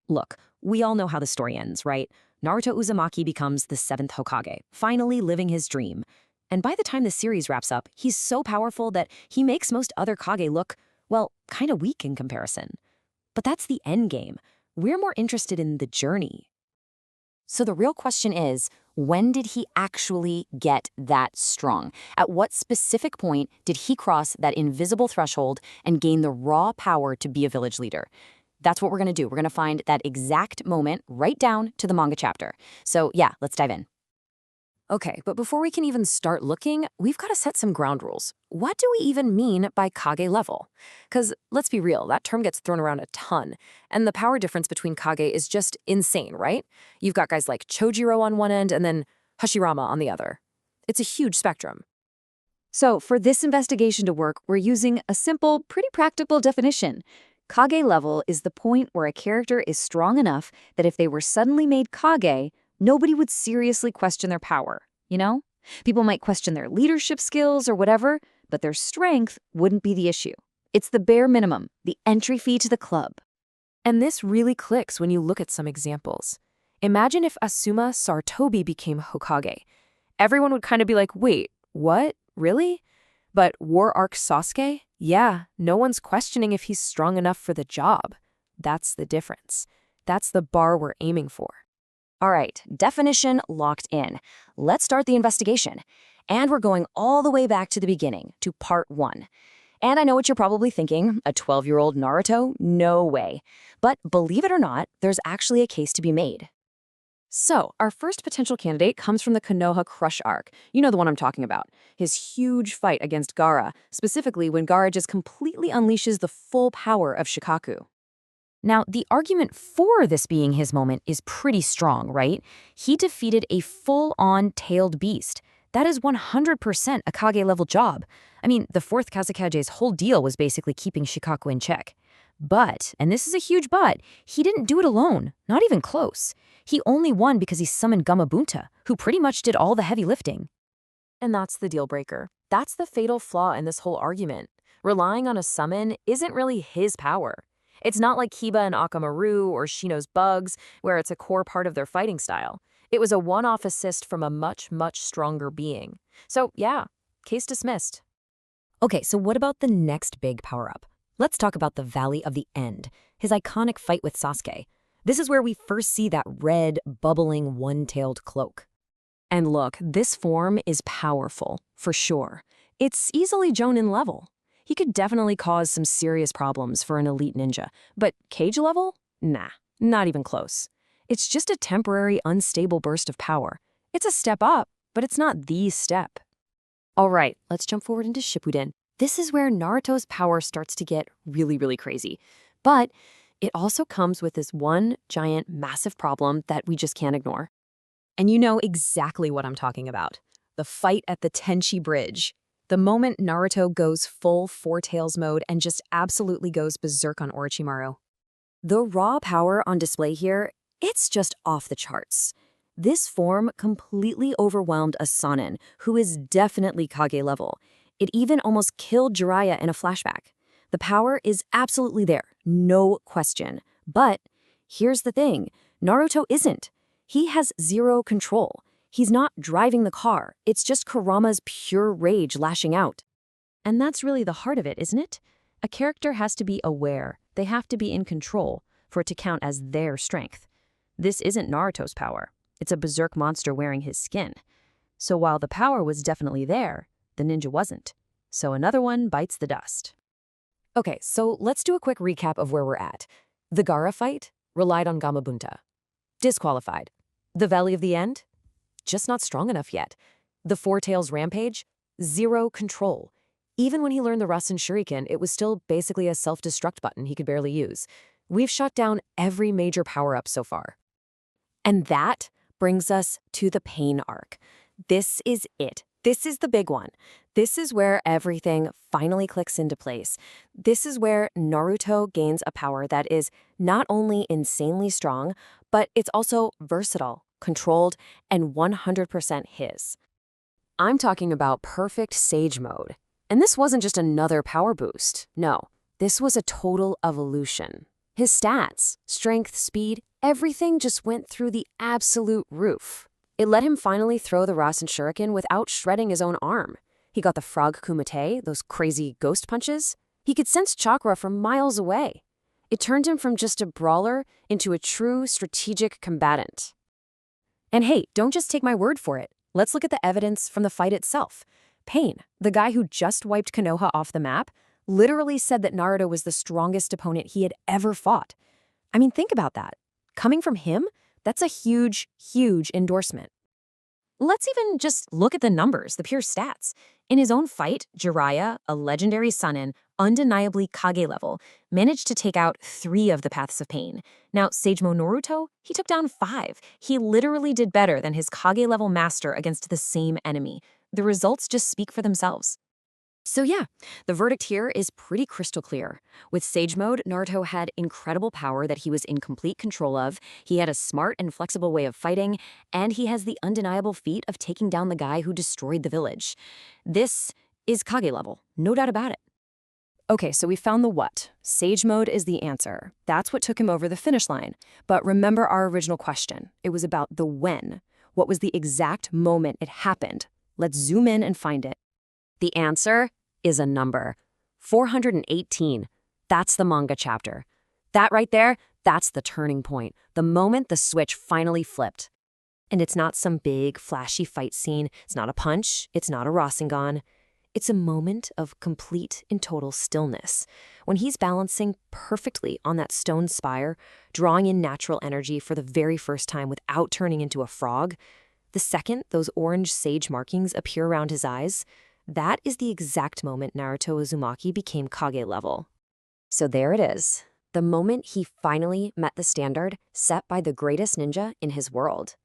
Look, we all know how the story ends, right? Naruto Uzumaki becomes the 7th Hokage, finally living his dream. And by the time the series wraps up, he's so powerful that he makes most other Kage look, well, kind of weak in comparison. But that's the end game. We're more interested in the journey. So the real question is, when did he actually get that strong? At what specific point did he cross that invisible threshold and gain the raw power to be a village leader? That's what we're going to do. We're going to find that exact moment right down to the manga chapter. So yeah, let's dive in. Okay, but before we can even start looking, we've got to set some ground rules. What do we even mean by Kage level? Because let's be real, that term gets thrown around a ton, and the power difference between Kage is just insane, right? You've got guys like Chojiro on one end and then Hashirama on the other. It's a huge spectrum. So for this investigation to work, we're using a simple, pretty practical definition. Kage level is the point where a character is strong enough that if they were suddenly made Kage, nobody would seriously question their power, you know? People might question their leadership skills or whatever, but their strength wouldn't be the issue. It's the bare minimum, the entry fee to the club. And this really clicks when you look at some examples. Imagine if Asuma Sartobi became Hokage. Everyone would kind of be like, wait, what? Really? But War Arc Sasuke? Yeah, no one's questioning if he's strong enough for the job. That's the difference. That's the bar we're aiming for. All right, definition locked in. Let's start the investigation. And we're going all the way back to the beginning, to part 1. And I know what you're probably thinking, a 12-year-old Naruto? No way. But believe it or not, there's actually a case to be made. So, our first potential candidate comes from the Konoha Crush arc. You know the one I'm talking about. His huge fight against Gaara, specifically when Gaara just completely unleashes the full power of Shikaku. Now, the argument for this being his moment is pretty strong, right? He defeated a full-on tailed beast. That is 100% a Kage-level job. I mean, the 4th Kazekage's whole deal was basically keeping Shikaku in check. But, and this is a huge but, he didn't do it alone, not even close. He only won because he summoned Gamabunta, who pretty much did all the heavy lifting. And that's the deal breaker. That's the fatal flaw in this whole argument. Relying on a summon isn't really his power. It's not like Kiba and Akamaru or Shino's bugs, where it's a core part of their fighting style. It was a one-off assist from a much, much stronger being. So yeah, case dismissed. Okay, so what about the next big power-up? Let's talk about the Valley of the End, his iconic fight with Sasuke. This is where we first see that red, bubbling, one-tailed cloak. And look, this form is powerful, for sure. It's easily Jonin level. He could definitely cause some serious problems for an elite ninja, but Kage level? Nah, not even close. It's just a temporary, unstable burst of power. It's a step up, but it's not the step. All right, let's jump forward into Shippuden. This is where Naruto's power starts to get really, really crazy. But it also comes with this one giant, massive problem that we just can't ignore. And you know exactly what I'm talking about. The fight at the Tenchi Bridge. The moment Naruto goes full Four Tails mode and just absolutely goes berserk on Orochimaru. The raw power on display here, it's just off the charts. This form completely overwhelmed a Sannin, who is definitely Kage level. It even almost killed Jiraiya in a flashback. The power is absolutely there, no question. But here's the thing, Naruto isn't. He has zero control. He's not driving the car. It's just Kurama's pure rage lashing out. And that's really the heart of it, isn't it? A character has to be aware. They have to be in control for it to count as their strength. This isn't Naruto's power. It's a berserk monster wearing his skin. So while the power was definitely there, the ninja wasn't. So another one bites the dust. Okay, so let's do a quick recap of where we're at. The Gaara fight relied on Gamabunta. Disqualified. The Valley of the End? Just not strong enough yet. The Four Tails Rampage? Zero control. Even when he learned the Rasen Shuriken, it was still basically a self-destruct button he could barely use. We've shot down every major power-up so far. And that brings us to the Pain arc. This is it. This is the big one. This is where everything finally clicks into place. This is where Naruto gains a power that is not only insanely strong, but it's also versatile, controlled, and 100% his. I'm talking about perfect Sage mode. And this wasn't just another power boost. No, this was a total evolution. His stats, strength, speed, everything just went through the absolute roof. It let him finally throw the Rasen Shuriken without shredding his own arm. He got the Frog Kumite, those crazy ghost punches. He could sense chakra from miles away. It turned him from just a brawler into a true strategic combatant. And hey, don't just take my word for it. Let's look at the evidence from the fight itself. Pain, the guy who just wiped Konoha off the map, literally said that Naruto was the strongest opponent he had ever fought. I mean, think about that. Coming from him, that's a huge, huge endorsement. Let's even just look at the numbers, the pure stats. In his own fight, Jiraiya, a legendary Sannin, undeniably Kage level, managed to take out 3 of the Paths of Pain. Now, Sagemo Naruto, he took down 5. He literally did better than his Kage level master against the same enemy. The results just speak for themselves. So yeah, the verdict here is pretty crystal clear. With Sage Mode, Naruto had incredible power that he was in complete control of, he had a smart and flexible way of fighting, and he has the undeniable feat of taking down the guy who destroyed the village. This is Kage level, no doubt about it. Okay, so we found the what. Sage Mode is the answer. That's what took him over the finish line. But remember our original question. It was about the when. What was the exact moment it happened? Let's zoom in and find it. The answer is a number. 418. That's the manga chapter. That right there, that's the turning point, the moment the switch finally flipped. And it's not some big, flashy fight scene. It's not a punch. It's not a Rasengan. It's a moment of complete and total stillness. When he's balancing perfectly on that stone spire, drawing in natural energy for the very first time without turning into a frog, the second those orange sage markings appear around his eyes, that is the exact moment Naruto Uzumaki became Kage level. So there it is, the moment he finally met the standard set by the greatest ninja in his world.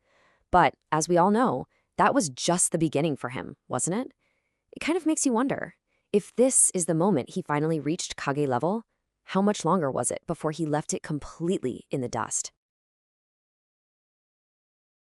But, as we all know, that was just the beginning for him, wasn't it? It kind of makes you wonder, if this is the moment he finally reached Kage level, how much longer was it before he left it completely in the dust?